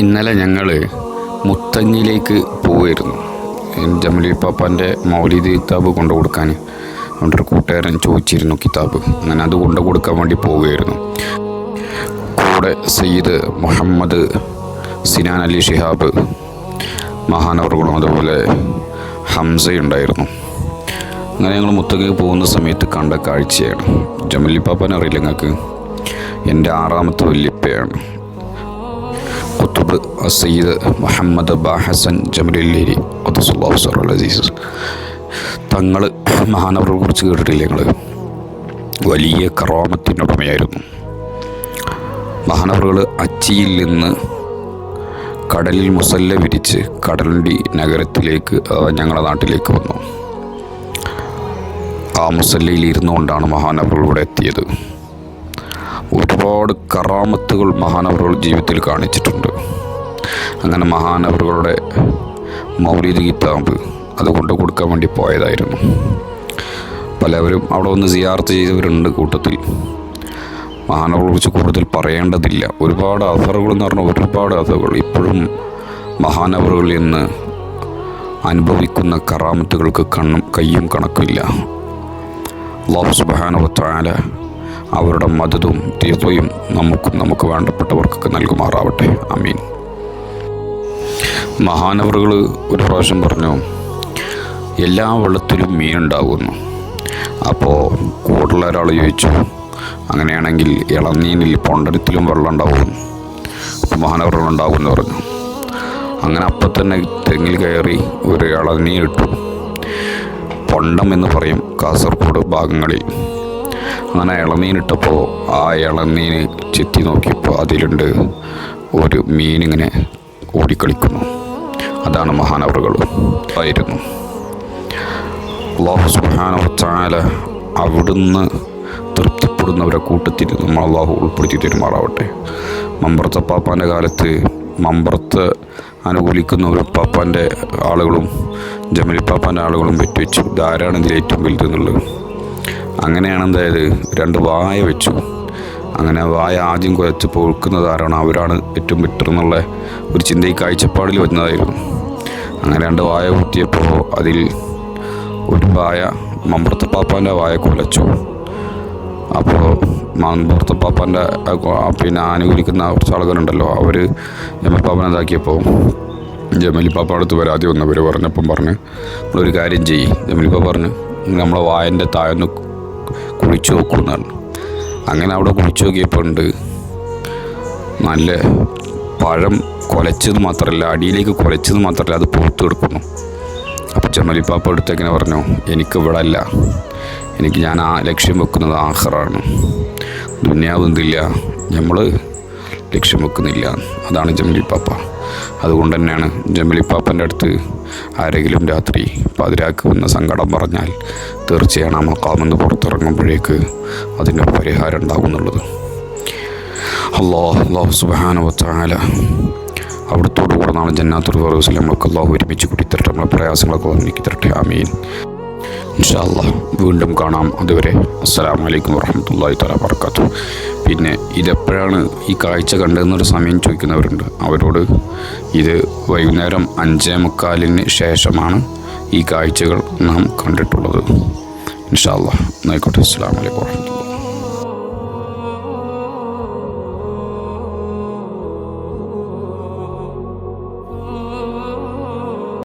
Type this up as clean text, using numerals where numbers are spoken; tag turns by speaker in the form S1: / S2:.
S1: ഇന്നലെ ഞങ്ങൾ മുത്തങ്ങിലേക്ക് പോവുമായിരുന്നു. ജമലി പാപ്പാൻ്റെ മൗലിദ് കിതാബ് കൊണ്ടു കൊടുക്കാൻ അവൻ്റെ ഒരു കൂട്ടുകാരൻ ചോദിച്ചിരുന്നു കിതാബ്. അങ്ങനെ അത് കൊണ്ടു കൊടുക്കാൻ വേണ്ടി പോവുകയായിരുന്നു. കൂടെ സയ്യിദ് മുഹമ്മദ് സിനാൻ അലി ഷിഹാബ് മഹാനവറുകളും അതുപോലെ ഹംസയുണ്ടായിരുന്നു. അങ്ങനെ ഞങ്ങൾ മുത്തങ്ങ പോകുന്ന സമയത്ത് കണ്ട കാഴ്ചയാണ്. ജമലി പാപ്പാൻ അറിയില്ല നിങ്ങൾക്ക്, എൻ്റെ 6ാമത്തെ വല്യപ്പയാണ്. ഖുത്ബ് സയ്യിദ് മുഹമ്മദ് ബാഹസൻ ജമലുല്ലേരി ഖുദ്ദസുല്ലാഹു സിറഹുൽ അസീസ് തങ്ങൾ മഹാനവറുകളെ കുറിച്ച് കേട്ടിട്ടില്ല നിങ്ങൾ? വലിയ കറാമത്തിൻ്റെ ഉടമയായിരുന്നു. മഹാനവറുകൾ അച്ചിയിൽ നിന്ന് കടലിൽ മുസല്ല വിരിച്ച് കടലുണ്ടി നഗരത്തിലേക്ക് ഞങ്ങളുടെ നാട്ടിലേക്ക് വന്നു. ആ മുസല്ലയിൽ ഇരുന്നുകൊണ്ടാണ് മഹാനവറുകൾ ഇവിടെ എത്തിയത്. ഒരുപാട് കറാമത്തുകൾ മഹാനവറുകൾ ജീവിതത്തിൽ കാണിച്ചിട്ടുണ്ട്. അങ്ങനെ മഹാനവറുകളുടെ മൗലിദ് കിതാബ് അത് കൊണ്ടു കൊടുക്കാൻ വേണ്ടി പോയതായിരുന്നു. പലവരും അവിടെ വന്ന് സിയാറത്ത് ചെയ്തവരുണ്ട് കൂട്ടത്തിൽ. മഹാനവറുകളെ കുറിച്ച് കൂടുതൽ പറയേണ്ടതില്ല. ഒരുപാട് അഥറുകൾ എന്ന് പറഞ്ഞാൽ ഒരുപാട് അഥറുകൾ ഇപ്പോഴും മഹാനവറുകളിൽ നിന്ന് അനുഭവിക്കുന്ന കറാമത്തുകൾക്ക് കയ്യും കണക്കില്ല. അല്ലാഹു സുബ്ഹാനഹു വ തആല അവരുടെ മദതും തീർച്ചയും നമുക്ക് വേണ്ടപ്പെട്ടവർക്കൊക്കെ നൽകുമാറാവട്ടെ. ആമീൻ. മഹാനവറുകൾ ഒരു പ്രാവശ്യം പറഞ്ഞു, എല്ലാ വെള്ളത്തിലും മീനുണ്ടാകുന്നു. അപ്പോൾ കൂടുതൽ ഒരാൾ ചോദിച്ചു, അങ്ങനെയാണെങ്കിൽ ഇളനീനിൽ പൊണ്ടരത്തിലും വെള്ളം ഉണ്ടാവും? അപ്പോൾ മഹാനവറുകൾ ഉണ്ടാകുമെന്ന് പറഞ്ഞു. അങ്ങനെ അപ്പം തന്നെ തെങ്ങിൽ കയറി ഒരു ഇളനീർ ഇട്ടു. പൊണ്ടം എന്ന് പറയും കാസർഗോഡ് ഭാഗങ്ങളിൽ. അങ്ങനെ ഇളനീനിട്ടപ്പോൾ ആ ഇളനീന് ചെത്തി നോക്കിയപ്പോൾ അതിലുണ്ട് ഒരു മീനിങ്ങനെ ഓടിക്കളിക്കുന്നു. അതാണ് മഹാനവറുകൾ ആയിരുന്നു. അല്ലാഹു സുബ്ഹാനഹു വ തആല അവിടുന്ന് തൃപ്തിപ്പെടുന്നവരെ കൂട്ടത്തിൽ നമ്മൾ അല്ലാഹു ഉൾപ്പെടുത്തി തരുമാറാവട്ടെ. മമ്പറത്തെ പാപ്പാൻ്റെ കാലത്ത് മമ്പറത്ത് അനുകൂലിക്കുന്ന ഒരു പാപ്പാൻ്റെ ആളുകളും ജമലി പാപ്പാൻ്റെ ആളുകളും വെച്ചു ധാരാളം ഇതിൽ ഏറ്റവും വലുതെന്നുള്ളത്. അങ്ങനെയാണ് എന്തായത് 2 വായ വെച്ചു. അങ്ങനെ വായ ആദ്യം കുഴച്ച് പൊഴുക്കുന്നത് ആരാണ്, അവരാണ് ഏറ്റവും ബെറ്റർ എന്നുള്ള ഒരു ചിന്ത ഈ കാഴ്ചപ്പാടിൽ വന്നതായിരുന്നു. അങ്ങനെ 2 വായ കുത്തിയപ്പോൾ അതിൽ ഒരു വായ മമ്പറത്തെ പാപ്പാൻ്റെ വായ കുലച്ചു. അപ്പോൾ മമ്പറത്തെ പാപ്പാൻ്റെ അനുകൂലിക്കുന്ന കുറച്ച് ആളുകളുണ്ടല്ലോ, അവർ ജമലി പാപ്പാനെ ഇതാക്കിയപ്പോൾ ജമലി പാപ്പ അടുത്ത് വരാതെ വന്നവർ പറഞ്ഞപ്പം പറഞ്ഞ് നമ്മളൊരു കാര്യം ചെയ്യും. ജമലി പാപ്പ പറഞ്ഞ് നമ്മളെ വായൻ്റെ താഴൊന്ന് കുഴിച്ചു നോക്കുമെന്നാണ്. അങ്ങനെ അവിടെ കുഴിച്ചു നോക്കിയപ്പോൾ ഉണ്ട് നല്ല പഴം കുലച്ചത് മാത്രമല്ല, അടിയിലേക്ക് കുലച്ചത് മാത്രമല്ല, അത് പുറത്ത് കിടക്കുന്നു. അപ്പോൾ ജമലി പാപ്പ അടുത്തേക്കിനെ പറഞ്ഞു, എനിക്കിവിടെ അല്ല, ഞാൻ ആ ലക്ഷ്യം വെക്കുന്നത് ആഖിറാണ്. ദുനിയാവ് എന്തില്ല, നമ്മൾ ലക്ഷ്യം വെക്കുന്നില്ല. അതാണ് ജമലി പാപ്പ. അതുകൊണ്ട് തന്നെയാണ് ജമലി പാപ്പൻ്റെ അടുത്ത് ആരെങ്കിലും രാത്രി പാതിരാക്ക് വന്ന സങ്കടം പറഞ്ഞാൽ തീർച്ചയാണ് ആ മഖാമെന്ന് പുറത്തിറങ്ങുമ്പോഴേക്ക് അതിനൊരു പരിഹാരം ഉണ്ടാകുന്നുള്ളത്. അല്ലാഹു സുബ്ഹാനഹു വ തആല അവിടുത്തോടു കൂടെ നാളെ ജന്നാത്തുൽ ഫിർദൗസിൽ നമ്മൾക്ക് അല്ലാഹു ഒരുമിച്ച് കൂട്ടിത്തരട്ടെ. നമ്മളെ പ്രയാസങ്ങളൊക്കെ നീക്കി തരട്ടെ. ആമീൻ. ഇൻഷാ അല്ലാഹ് വീണ്ടും കാണാം. അതുവരെ അസ്സലാമു അലൈക്കും വറഹ്മത്തുള്ളാഹി തആല വബറകാതുഹു. പിന്നെ ഇതെപ്പോഴാണ് ഈ കാഴ്ച കണ്ടതെന്നൊരു സമയം ചോദിക്കുന്നവരുണ്ട്. അവരോട് ഇത് വൈകുന്നേരം 5:45 ശേഷമാണ് ഈ കാഴ്ചകൾ നാം കണ്ടിട്ടുള്ളത്. ഇൻഷാ അല്ലാഹ്. ആയിക്കോട്ടെ. അസ്സലാമു അലൈക്കും വറഹ്മത്തുള്ളാഹി.